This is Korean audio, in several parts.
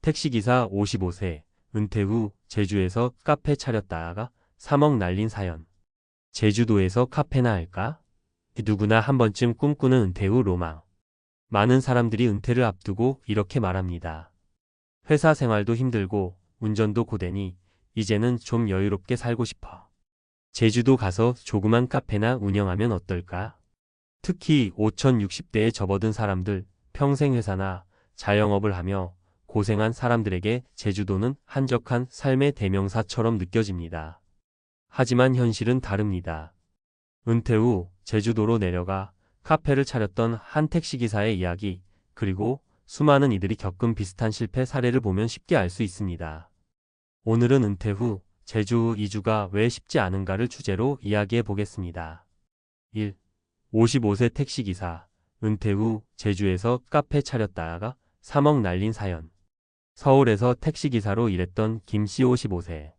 택시기사 55세, 은퇴 후 제주에서 카페 차렸다가 3억 날린 사연. 제주도에서 카페나 할까? 누구나 한 번쯤 꿈꾸는 은퇴 후 로망. 많은 사람들이 은퇴를 앞두고 이렇게 말합니다. 회사 생활도 힘들고 운전도 고되니 이제는 좀 여유롭게 살고 싶어. 제주도 가서 조그만 카페나 운영하면 어떨까? 특히 5060대에 접어든 사람들, 평생 회사나 자영업을 하며 고생한 사람들에게 제주도는 한적한 삶의 대명사처럼 느껴집니다. 하지만 현실은 다릅니다. 은퇴 후 제주도로 내려가 카페를 차렸던 한 택시기사의 이야기, 그리고 수많은 이들이 겪은 비슷한 실패 사례를 보면 쉽게 알 수 있습니다. 오늘은 은퇴 후 제주 이주가 왜 쉽지 않은가를 주제로 이야기해 보겠습니다. 1. 55세 택시기사, 은퇴 후 제주에서 카페 차렸다가 3억 날린 사연. 서울에서 택시기사로 일했던 김씨 55세.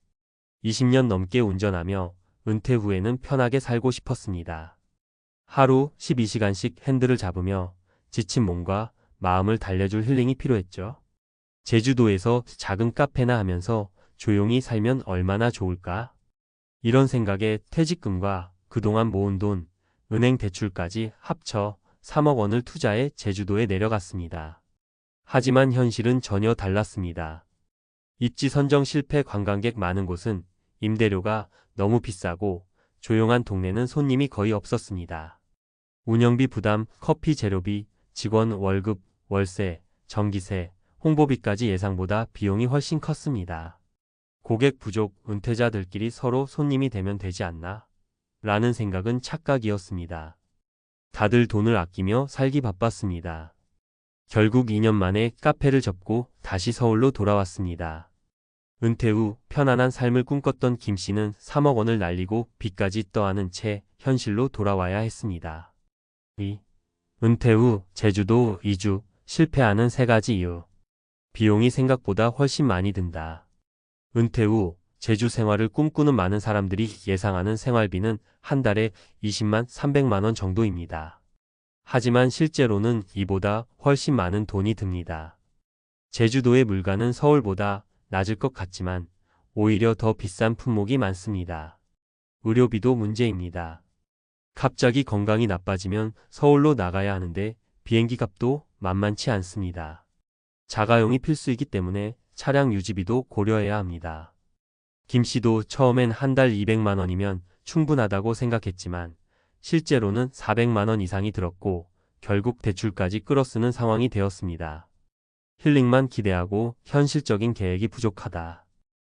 20년 넘게 운전하며 은퇴 후에는 편하게 살고 싶었습니다. 하루 12시간씩 핸들을 잡으며 지친 몸과 마음을 달래줄 힐링이 필요했죠. 제주도에서 작은 카페나 하면서 조용히 살면 얼마나 좋을까? 이런 생각에 퇴직금과 그동안 모은 돈, 은행 대출까지 합쳐 3억 원을 투자해 제주도에 내려갔습니다. 하지만 현실은 전혀 달랐습니다. 입지 선정 실패, 관광객 많은 곳은 임대료가 너무 비싸고 조용한 동네는 손님이 거의 없었습니다. 운영비 부담, 커피 재료비, 직원 월급, 월세, 전기세, 홍보비까지 예상보다 비용이 훨씬 컸습니다. 고객 부족, 은퇴자들끼리 서로 손님이 되면 되지 않나? 라는 생각은 착각이었습니다. 다들 돈을 아끼며 살기 바빴습니다. 결국 2년 만에 카페를 접고 다시 서울로 돌아왔습니다. 은퇴 후 편안한 삶을 꿈꿨던 김 씨는 3억 원을 날리고 빚까지 떠안은 채 현실로 돌아와야 했습니다. 2. 은퇴 후 제주도 이주, 실패하는 3가지 이유. 비용이 생각보다 훨씬 많이 든다. 은퇴 후 제주 생활을 꿈꾸는 많은 사람들이 예상하는 생활비는 한 달에 20만 300만 원 정도입니다. 하지만 실제로는 이보다 훨씬 많은 돈이 듭니다. 제주도의 물가는 서울보다 낮을 것 같지만 오히려 더 비싼 품목이 많습니다. 의료비도 문제입니다. 갑자기 건강이 나빠지면 서울로 나가야 하는데 비행기 값도 만만치 않습니다. 자가용이 필수이기 때문에 차량 유지비도 고려해야 합니다. 김 씨도 처음엔 한 달 200만 원이면 충분하다고 생각했지만 실제로는 400만 원 이상이 들었고 결국 대출까지 끌어쓰는 상황이 되었습니다. 힐링만 기대하고 현실적인 계획이 부족하다.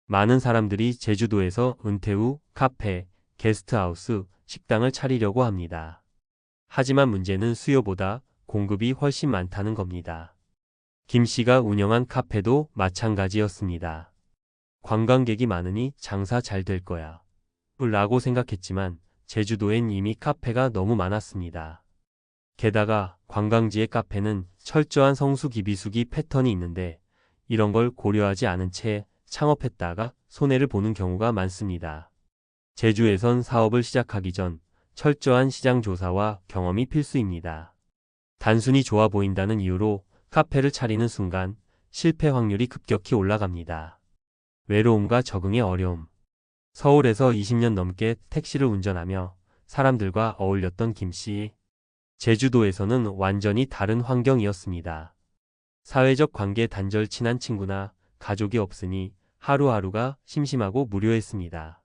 많은 사람들이 제주도에서 은퇴 후 카페, 게스트하우스, 식당을 차리려고 합니다. 하지만 문제는 수요보다 공급이 훨씬 많다는 겁니다. 김 씨가 운영한 카페도 마찬가지였습니다. 관광객이 많으니 장사 잘 될 거야 라고 생각했지만 제주도엔 이미 카페가 너무 많았습니다. 게다가 관광지의 카페는 철저한 성수기 비수기 패턴이 있는데 이런 걸 고려하지 않은 채 창업했다가 손해를 보는 경우가 많습니다. 제주에선 사업을 시작하기 전 철저한 시장 조사와 경험이 필수입니다. 단순히 좋아 보인다는 이유로 카페를 차리는 순간 실패 확률이 급격히 올라갑니다. 외로움과 적응의 어려움. 서울에서 20년 넘게 택시를 운전하며 사람들과 어울렸던 김 씨. 제주도에서는 완전히 다른 환경이었습니다. 사회적 관계 단절, 친한 친구나 가족이 없으니 하루하루가 심심하고 무료했습니다.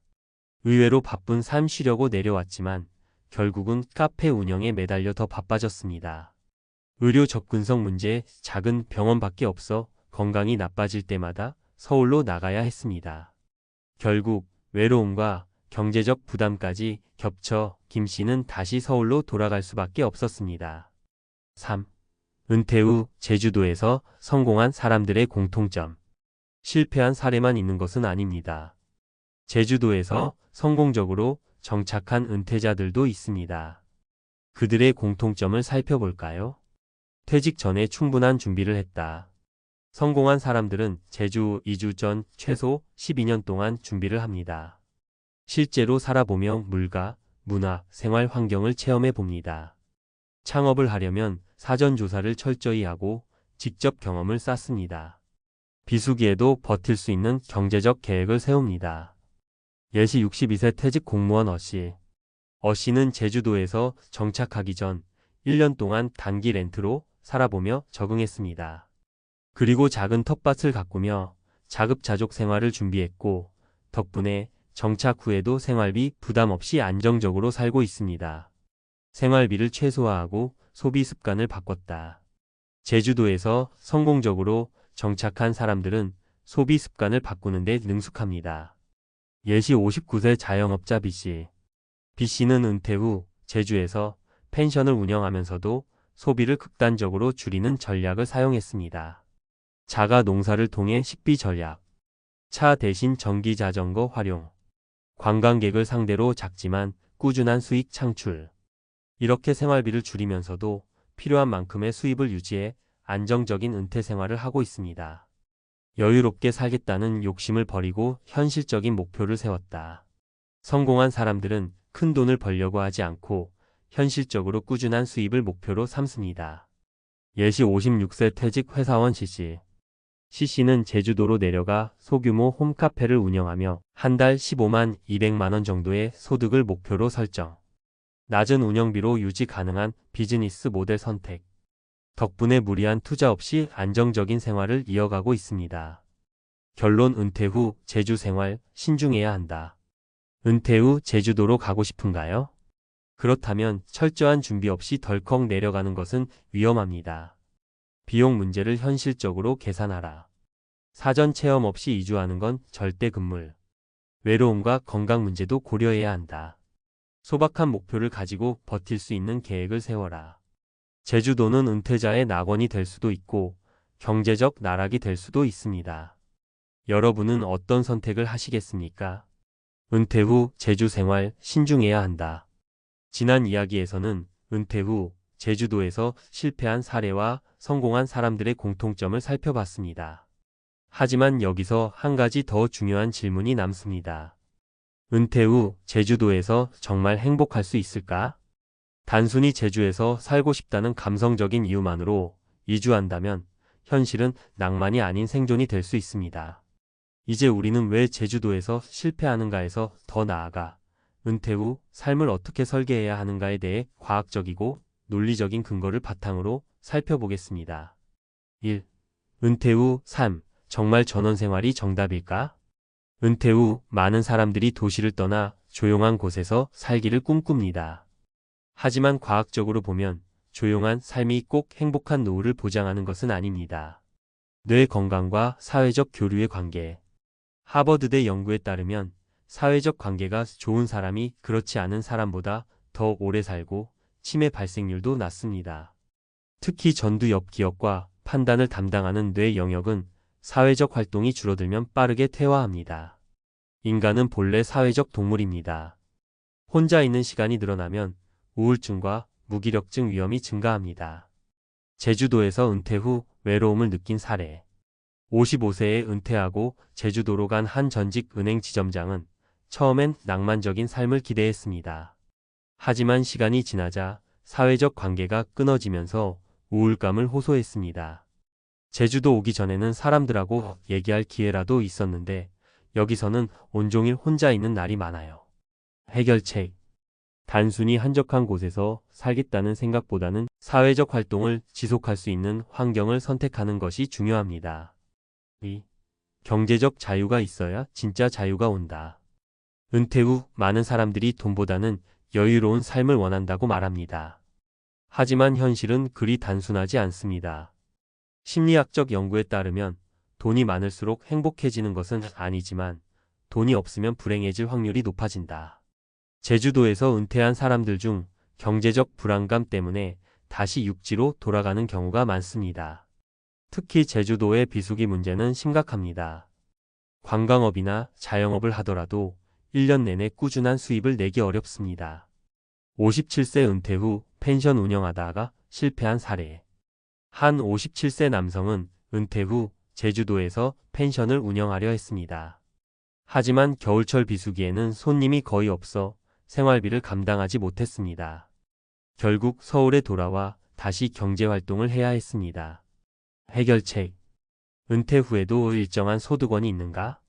의외로 바쁜 삶 쉬려고 내려왔지만 결국은 카페 운영에 매달려 더 바빠졌습니다. 의료 접근성 문제, 작은 병원밖에 없어 건강이 나빠질 때마다 서울로 나가야 했습니다. 결국 외로움과 경제적 부담까지 겹쳐 김 씨는 다시 서울로 돌아갈 수밖에 없었습니다. 3. 은퇴 후 제주도에서 성공한 사람들의 공통점. 실패한 사례만 있는 것은 아닙니다. 제주도에서 성공적으로 정착한 은퇴자들도 있습니다. 그들의 공통점을 살펴볼까요? 퇴직 전에 충분한 준비를 했다. 성공한 사람들은 제주 이주 전 최소 12년 동안 준비를 합니다. 실제로 살아보며 물가, 문화, 생활 환경을 체험해 봅니다. 창업을 하려면 사전 조사를 철저히 하고 직접 경험을 쌓습니다. 비수기에도 버틸 수 있는 경제적 계획을 세웁니다. 예시 62세 퇴직 공무원 어씨. 어씨는 제주도에서 정착하기 전 1년 동안 단기 렌트로 살아보며 적응했습니다. 그리고 작은 텃밭을 가꾸며 자급자족 생활을 준비했고, 덕분에 정착 후에도 생활비 부담 없이 안정적으로 살고 있습니다. 생활비를 최소화하고 소비 습관을 바꿨다. 제주도에서 성공적으로 정착한 사람들은 소비 습관을 바꾸는 데 능숙합니다. 예시 59세 자영업자 B씨. B씨는 은퇴 후 제주에서 펜션을 운영하면서도 소비를 극단적으로 줄이는 전략을 사용했습니다. 자가 농사를 통해 식비 절약, 차 대신 전기 자전거 활용, 관광객을 상대로 작지만 꾸준한 수익 창출. 이렇게 생활비를 줄이면서도 필요한 만큼의 수입을 유지해 안정적인 은퇴 생활을 하고 있습니다. 여유롭게 살겠다는 욕심을 버리고 현실적인 목표를 세웠다. 성공한 사람들은 큰 돈을 벌려고 하지 않고 현실적으로 꾸준한 수입을 목표로 삼습니다. 예시 56세 퇴직 회사원 C씨. C씨는 제주도로 내려가 소규모 홈카페를 운영하며 한 달 15만 200만 원 정도의 소득을 목표로 설정. 낮은 운영비로 유지 가능한 비즈니스 모델 선택. 덕분에 무리한 투자 없이 안정적인 생활을 이어가고 있습니다. 결론: 은퇴 후 제주 생활 신중해야 한다. 은퇴 후 제주도로 가고 싶은가요? 그렇다면 철저한 준비 없이 덜컥 내려가는 것은 위험합니다. 비용 문제를 현실적으로 계산하라. 사전 체험 없이 이주하는 건 절대 금물. 외로움과 건강 문제도 고려해야 한다. 소박한 목표를 가지고 버틸 수 있는 계획을 세워라. 제주도는 은퇴자의 낙원이 될 수도 있고 경제적 나락이 될 수도 있습니다. 여러분은 어떤 선택을 하시겠습니까? 은퇴 후 제주 생활 신중해야 한다. 지난 이야기에서는 은퇴 후 제주도에서 실패한 사례와 성공한 사람들의 공통점을 살펴봤습니다. 하지만 여기서 한 가지 더 중요한 질문이 남습니다. 은퇴 후 제주도에서 정말 행복할 수 있을까? 단순히 제주에서 살고 싶다는 감성적인 이유만으로 이주한다면 현실은 낭만이 아닌 생존이 될 수 있습니다. 이제 우리는 왜 제주도에서 실패하는가에서 더 나아가 은퇴 후 삶을 어떻게 설계해야 하는가에 대해 과학적이고 논리적인 근거를 바탕으로 살펴보겠습니다. 1. 은퇴 후 삶, 정말 전원생활이 정답일까? 은퇴 후 많은 사람들이 도시를 떠나 조용한 곳에서 살기를 꿈꿉니다. 하지만 과학적으로 보면 조용한 삶이 꼭 행복한 노후를 보장하는 것은 아닙니다. 뇌 건강과 사회적 교류의 관계. 하버드대 연구에 따르면 사회적 관계가 좋은 사람이 그렇지 않은 사람보다 더 오래 살고 치매 발생률도 낮습니다. 특히 전두엽 기억과 판단을 담당하는 뇌 영역은 사회적 활동이 줄어들면 빠르게 퇴화합니다. 인간은 본래 사회적 동물입니다. 혼자 있는 시간이 늘어나면 우울증과 무기력증 위험이 증가합니다. 제주도에서 은퇴 후 외로움을 느낀 사례. 55세에 은퇴하고 제주도로 간 한 전직 은행 지점장은 처음엔 낭만적인 삶을 기대했습니다. 하지만 시간이 지나자 사회적 관계가 끊어지면서 우울감을 호소했습니다. 제주도 오기 전에는 사람들하고 얘기할 기회라도 있었는데 여기서는 온종일 혼자 있는 날이 많아요. 해결책. 단순히 한적한 곳에서 살겠다는 생각보다는 사회적 활동을 지속할 수 있는 환경을 선택하는 것이 중요합니다. 2. 경제적 자유가 있어야 진짜 자유가 온다. 은퇴 후 많은 사람들이 돈보다는 여유로운 삶을 원한다고 말합니다. 하지만 현실은 그리 단순하지 않습니다. 심리학적 연구에 따르면 돈이 많을수록 행복해지는 것은 아니지만 돈이 없으면 불행해질 확률이 높아진다. 제주도에서 은퇴한 사람들 중 경제적 불안감 때문에 다시 육지로 돌아가는 경우가 많습니다. 특히 제주도의 비수기 문제는 심각합니다. 관광업이나 자영업을 하더라도 1년 내내 꾸준한 수입을 내기 어렵습니다. 57세 은퇴 후 펜션 운영하다가 실패한 사례. 한 57세 남성은 은퇴 후 제주도에서 펜션을 운영하려 했습니다. 하지만 겨울철 비수기에는 손님이 거의 없어 생활비를 감당하지 못했습니다. 결국 서울에 돌아와 다시 경제활동을 해야 했습니다. 해결책. 은퇴 후에도 일정한 소득원이 있는가?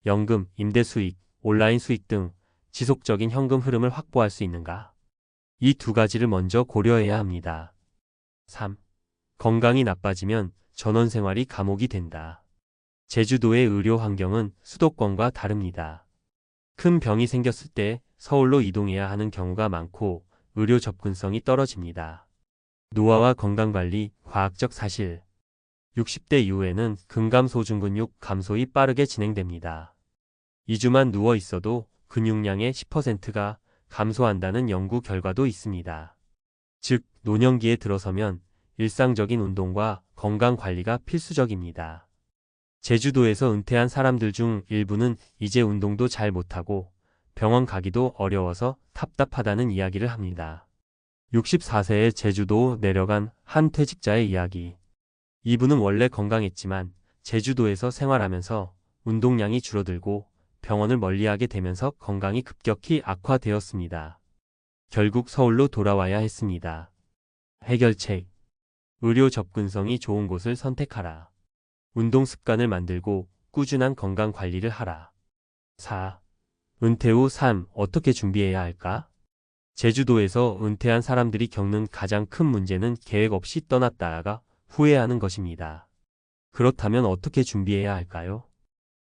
연금, 임대 수익, 온라인 수익 등 지속적인 현금 흐름을 확보할 수 있는가? 이 두 가지를 먼저 고려해야 합니다. 3. 건강이 나빠지면 전원 생활이 감옥이 된다. 제주도의 의료 환경은 수도권과 다릅니다. 큰 병이 생겼을 때 서울로 이동해야 하는 경우가 많고 의료 접근성이 떨어집니다. 노화와 건강관리, 과학적 사실. 60대 이후에는 근감소중근육 감소이 빠르게 진행됩니다. 2주만 누워 있어도 근육량의 10%가 감소한다는 연구 결과도 있습니다. 즉, 노년기에 들어서면 일상적인 운동과 건강관리가 필수적입니다. 제주도에서 은퇴한 사람들 중 일부는 이제 운동도 잘 못하고 병원 가기도 어려워서 답답하다는 이야기를 합니다. 64세에 제주도 내려간 한 퇴직자의 이야기. 이분은 원래 건강했지만 제주도에서 생활하면서 운동량이 줄어들고 병원을 멀리하게 되면서 건강이 급격히 악화되었습니다. 결국 서울로 돌아와야 했습니다. 해결책. 의료 접근성이 좋은 곳을 선택하라. 운동 습관을 만들고 꾸준한 건강 관리를 하라. 4. 은퇴 후 삶 어떻게 준비해야 할까? 제주도에서 은퇴한 사람들이 겪는 가장 큰 문제는 계획 없이 떠났다가 후회하는 것입니다. 그렇다면 어떻게 준비해야 할까요?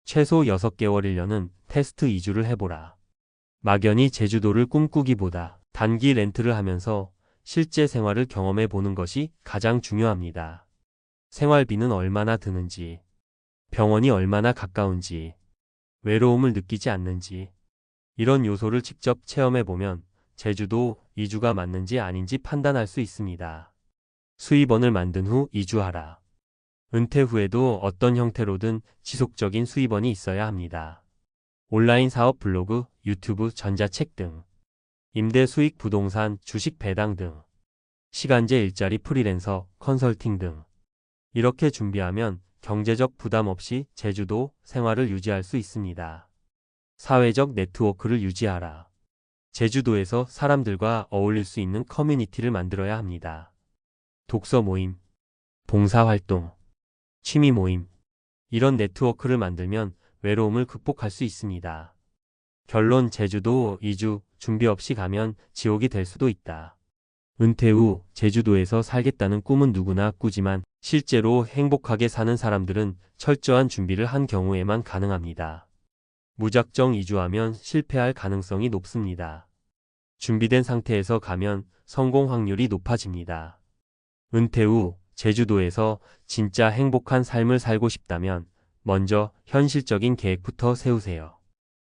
최소 6개월 1년은 테스트 이주를 해보라. 막연히 제주도를 꿈꾸기보다 단기 렌트를 하면서 실제 생활을 경험해 보는 것이 가장 중요합니다. 생활비는 얼마나 드는지, 병원이 얼마나 가까운지, 외로움을 느끼지 않는지, 이런 요소를 직접 체험해 보면 제주도 이주가 맞는지 아닌지 판단할 수 있습니다. 수입원을 만든 후 이주하라. 은퇴 후에도 어떤 형태로든 지속적인 수입원이 있어야 합니다. 온라인 사업 블로그, 유튜브, 전자책 등, 임대 수익 부동산, 주식 배당 등, 시간제 일자리 프리랜서, 컨설팅 등. 이렇게 준비하면 경제적 부담 없이 제주도 생활을 유지할 수 있습니다. 사회적 네트워크를 유지하라. 제주도에서 사람들과 어울릴 수 있는 커뮤니티를 만들어야 합니다. 독서 모임, 봉사활동, 취미 모임. 이런 네트워크를 만들면 외로움을 극복할 수 있습니다. 결론 제주도 이주 준비 없이 가면 지옥이 될 수도 있다. 은퇴 후 제주도에서 살겠다는 꿈은 누구나 꾸지만 실제로 행복하게 사는 사람들은 철저한 준비를 한 경우에만 가능합니다. 무작정 이주하면 실패할 가능성이 높습니다. 준비된 상태에서 가면 성공 확률이 높아집니다. 은퇴 후 제주도에서 진짜 행복한 삶을 살고 싶다면 먼저 현실적인 계획부터 세우세요.